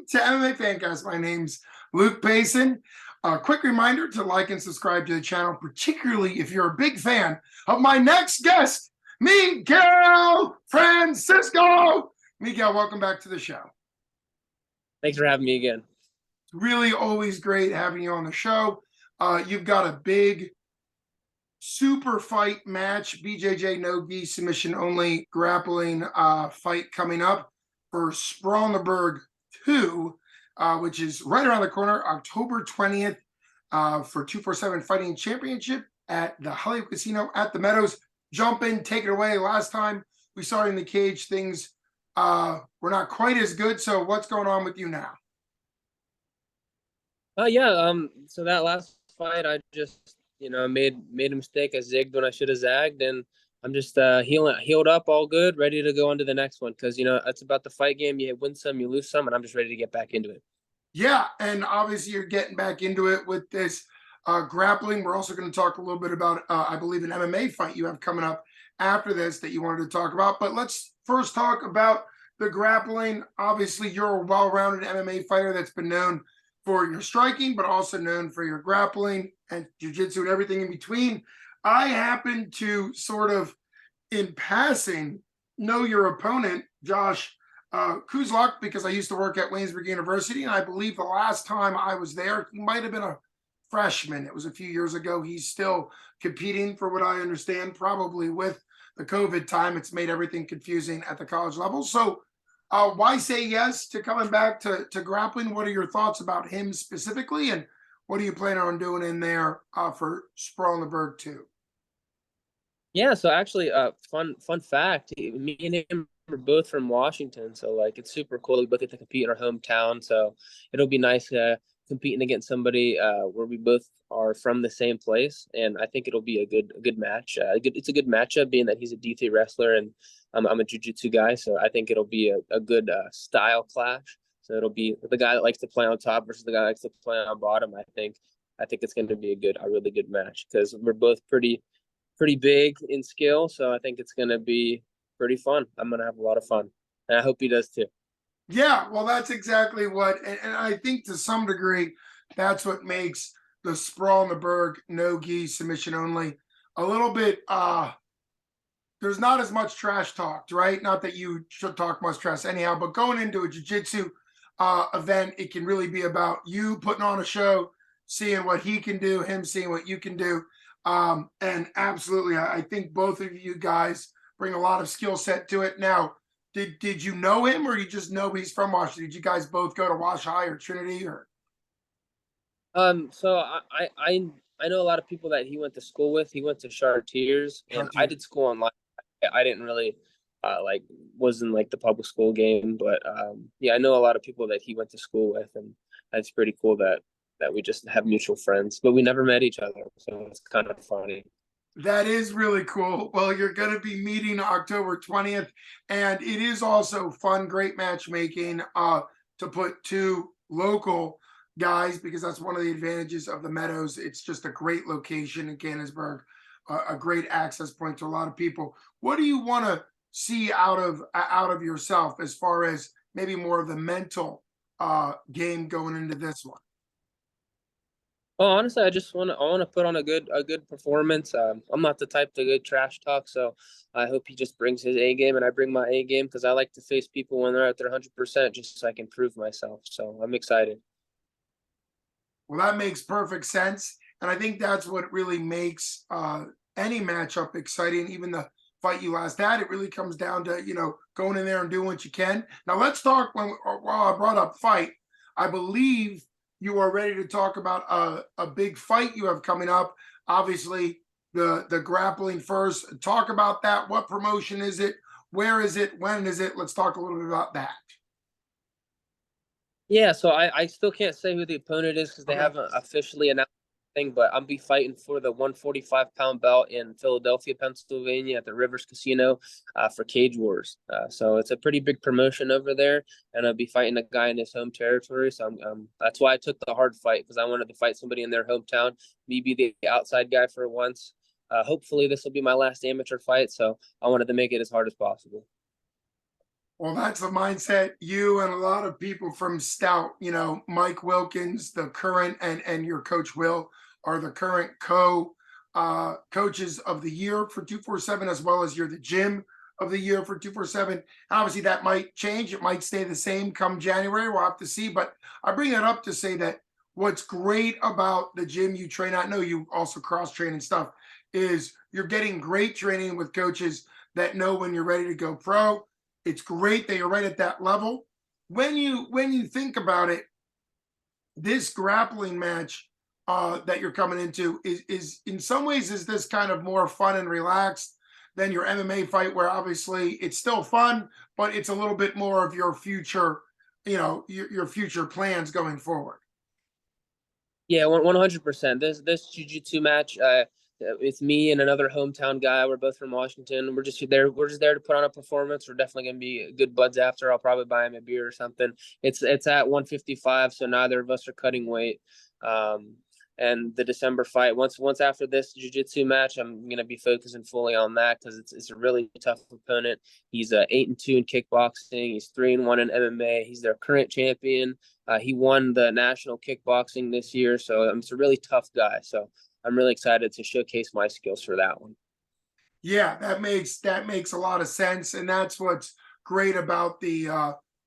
to MMA Fancast. My name's Luke Payson. A quick reminder to like and subscribe to the channel, particularly if you're a big fan of my next guest, Miguel Francisco. Miguel, welcome back to the show. Thanks for having me again. Really always great having you on the show. You've got a big super fight match, BJJ no-gi submission only grappling fight coming up for Sprawl Burgh 2, which is right around the corner, October 20th, for 247 Fighting Championship at the Hollywood Casino at the Meadows. Jump in, take it away. Last time we saw you in the cage, things were not quite as good. So what's going on with you now? So that last fight, I just, made a mistake. I zigged when I should have zagged, and I'm just healed up, all good, ready to go on to the next one. Because it's about the fight game. You win some, you lose some, and I'm just ready to get back into it. Yeah, and obviously you're getting back into it with this grappling. We're also going to talk a little bit about, I believe, an MMA fight you have coming up after this that you wanted to talk about. But let's first talk about the grappling. Obviously, you're a well-rounded MMA fighter that's been known for your striking, but also known for your grappling and jiu-jitsu and everything in between. I happen to sort of, in passing, know your opponent, Josh Kuslock, because I used to work at Waynesburg University, and I believe the last time I was there, he might have been a freshman. It was a few years ago. He's still competing, for what I understand, probably with the COVID time. It's made everything confusing at the college level. So why say yes to coming back to grappling? What are your thoughts about him specifically, and what are you planning on doing in there for Sprawl Burgh 2? Yeah, so actually, fun fact, me and him are both from Washington, so like it's super cool that we both get to compete in our hometown. So it'll be nice competing against somebody where we both are from the same place, and I think it'll be a good match. It's a good matchup, being that he's a D3 wrestler and I'm a jiu-jitsu guy, so I think it'll be a good style clash. So it'll be the guy that likes to play on top versus the guy that likes to play on bottom. I think it's going to be a really good match because we're both pretty big in skill, so I think it's going to be pretty fun. I'm going to have a lot of fun, and I hope he does too. Yeah, well, that's exactly what, and I think to some degree, that's what makes the Sprawl Burgh no-gi submission only a little bit, there's not as much trash talked, right? Not that you should talk much trash anyhow, but going into a jiu-jitsu event, it can really be about you putting on a show, seeing what he can do, him seeing what you can do. And absolutely, I think both of you guys bring a lot of skill set to it. Now, did you know him, or you just know he's from Washington? Did you guys both go to Wash High or Trinity, or? So I know a lot of people that he went to school with. He went to Chartiers, and I did school online. I didn't really wasn't like the public school game, but yeah, I know a lot of people that he went to school with, and it's pretty cool that we just have mutual friends, but we never met each other, so it's kind of funny. That is really cool. Well, you're going to be meeting October 20th, and it is also fun, great matchmaking to put two local guys, because that's one of the advantages of the Meadows. It's just a great location in Canonsburg, a great access point to a lot of people. What do you want to see out of yourself as far as maybe more of the mental game going into this one? Well, honestly, I want to put on a good performance. I'm not the type to good trash talk, so I hope he just brings his A game and I bring my A game, because I like to face people when they're at their 100%, just so I can prove myself. So I'm excited. Well, that makes perfect sense, and I think that's what really makes any matchup exciting. Even the fight you last had, it really comes down to going in there and doing what you can. Now let's talk. While I brought up fight, I believe you are ready to talk about a big fight you have coming up. Obviously, the grappling first. Talk about that. What promotion is it? Where is it? When is it? Let's talk a little bit about that. Yeah, so I still can't say who the opponent is because they haven't officially announced anything, but I'll be fighting for the 145-pound belt in Philadelphia, Pennsylvania at the Rivers Casino for Cage Wars. So it's a pretty big promotion over there, and I'll be fighting a guy in his home territory. So that's why I took the hard fight, because I wanted to fight somebody in their hometown, me be the outside guy for once. Hopefully this will be my last amateur fight, so I wanted to make it as hard as possible. Well, that's the mindset you and a lot of people from Stout, Mike Wilkins, the current, and your coach Will are the current coaches of the year for 247, as well as you're the gym of the year for 247. Obviously, that might change. It might stay the same come January. We'll have to see. But I bring that up to say that what's great about the gym you train at, I know you also cross train and stuff, is you're getting great training with coaches that know when you're ready to go pro. It's great that you're right at that level. When you think about it, this grappling match that you're coming into is in some ways, is this kind of more fun and relaxed than your MMA fight, where obviously it's still fun, but it's a little bit more of your future, your future plans going forward. Yeah, 100%. This jiu-jitsu match, it's me and another hometown guy. We're both from Washington. We're just there. We're just there to put on a performance. We're definitely gonna be good buds after. I'll probably buy him a beer or something. It's at 155, so neither of us are cutting weight. And the December fight, once after this jiu-jitsu match, I'm gonna be focusing fully on that because it's a really tough opponent. He's 8-2 in kickboxing. He's 3-1 in MMA. He's their current champion. He won the national kickboxing this year, so it's a really tough guy. So I'm really excited to showcase my skills for that one. Yeah, that makes a lot of sense, and that's what's great about the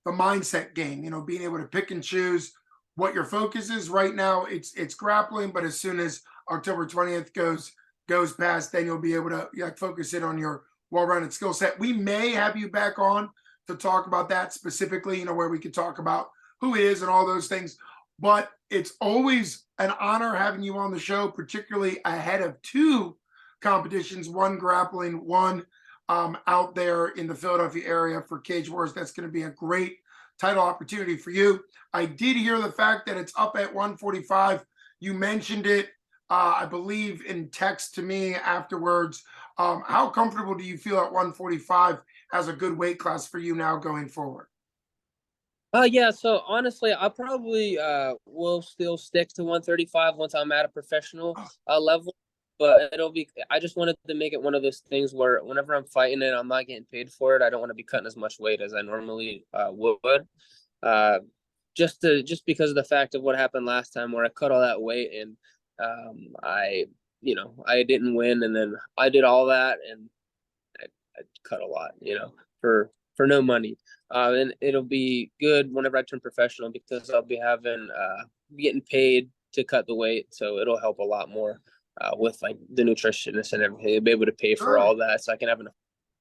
mindset game. Being able to pick and choose what your focus is. Right now, it's grappling, but as soon as October 20th goes past, then you'll be able to focus in on your well-rounded skill set. We may have you back on to talk about that specifically. Where we could talk about who is and all those things. But it's always an honor having you on the show, particularly ahead of two competitions, one grappling, one out there in the Philadelphia area for Cage Wars. That's going to be a great title opportunity for you. I did hear the fact that it's up at 145. You mentioned it, I believe, in text to me afterwards. How comfortable do you feel at 145 as a good weight class for you now going forward? Yeah, so honestly, I probably will still stick to 135 once I'm at a professional level. But I just wanted to make it one of those things where whenever I'm fighting and I'm not getting paid for it, I don't want to be cutting as much weight as I normally would. Just because of the fact of what happened last time where I cut all that weight and I didn't win, and then I did all that and I cut a lot, for no money. And it'll be good whenever I turn professional because I'll be getting paid to cut the weight, so it'll help a lot more with like the nutritionist and everything. I'll be able to pay for all that, so I can have enough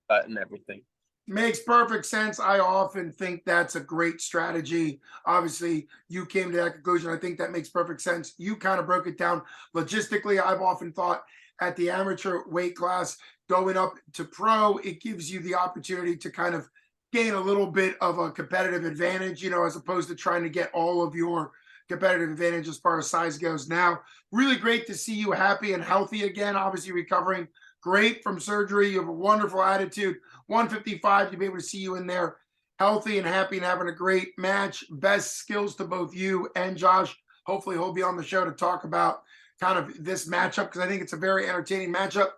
cut and everything. Makes perfect sense. I often think that's a great strategy. Obviously, you came to that conclusion. I think that makes perfect sense. You kind of broke it down logistically. I've often thought at the amateur weight class going up to pro, it gives you the opportunity to kind of gain a little bit of a competitive advantage, as opposed to trying to get all of your competitive advantage as far as size goes. Now, really great to see you happy and healthy again, obviously recovering great from surgery. You have a wonderful attitude. 155, you'll be able to see you in there healthy and happy and having a great match. Best skills to both you and Josh. Hopefully he'll be on the show to talk about kind of this matchup because I think it's a very entertaining matchup.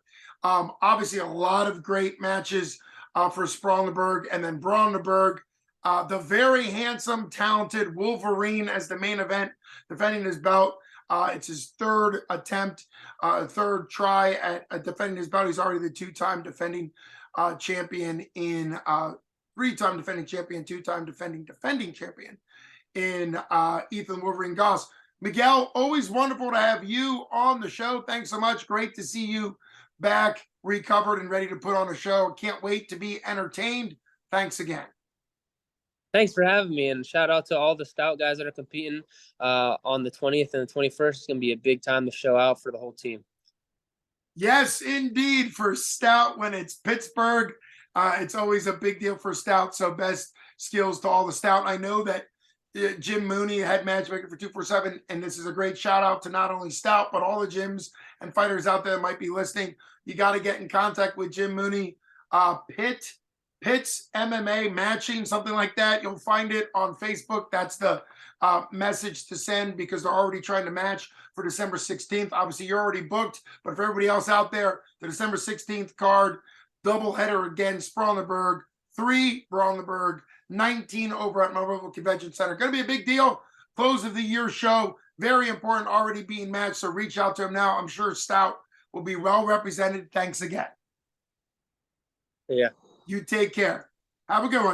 Obviously a lot of great matches for Sprawl and Burgh, and then Braun and Burgh. The very handsome, talented Wolverine as the main event, defending his belt. It's his third attempt, third try at defending his belt. He's already the two-time defending champion in three-time defending champion, two-time defending champion in Ethan Wolverine Goss. Miguel, always wonderful to have you on the show. Thanks so much. Great to see you back, recovered, and ready to put on a show. Can't wait to be entertained. Thanks again. Thanks for having me, and shout out to all the Stout guys that are competing on the 20th and the 21st. It's going to be a big time to show out for the whole team. Yes, indeed. For Stout, when it's Pittsburgh, it's always a big deal for Stout. So best skills to all the Stout. I know that Jim Mooney, head matchmaker for 247, and this is a great shout out to not only Stout, but all the gyms and fighters out there that might be listening. You got to get in contact with Jim Mooney. Pitts MMA matching, something like that. You'll find it on Facebook. That's the message to send because they're already trying to match for December 16th. Obviously, you're already booked, but for everybody else out there, the December 16th card, doubleheader again, Sprawl and Burgh, 3 Brawl in the Burgh, 19 over at Mobile Convention Center. Going to be a big deal. Close of the year show. Very important, already being matched. So reach out to him now. I'm sure Stout will be well represented. Thanks again. Yeah. You take care. Have a good one.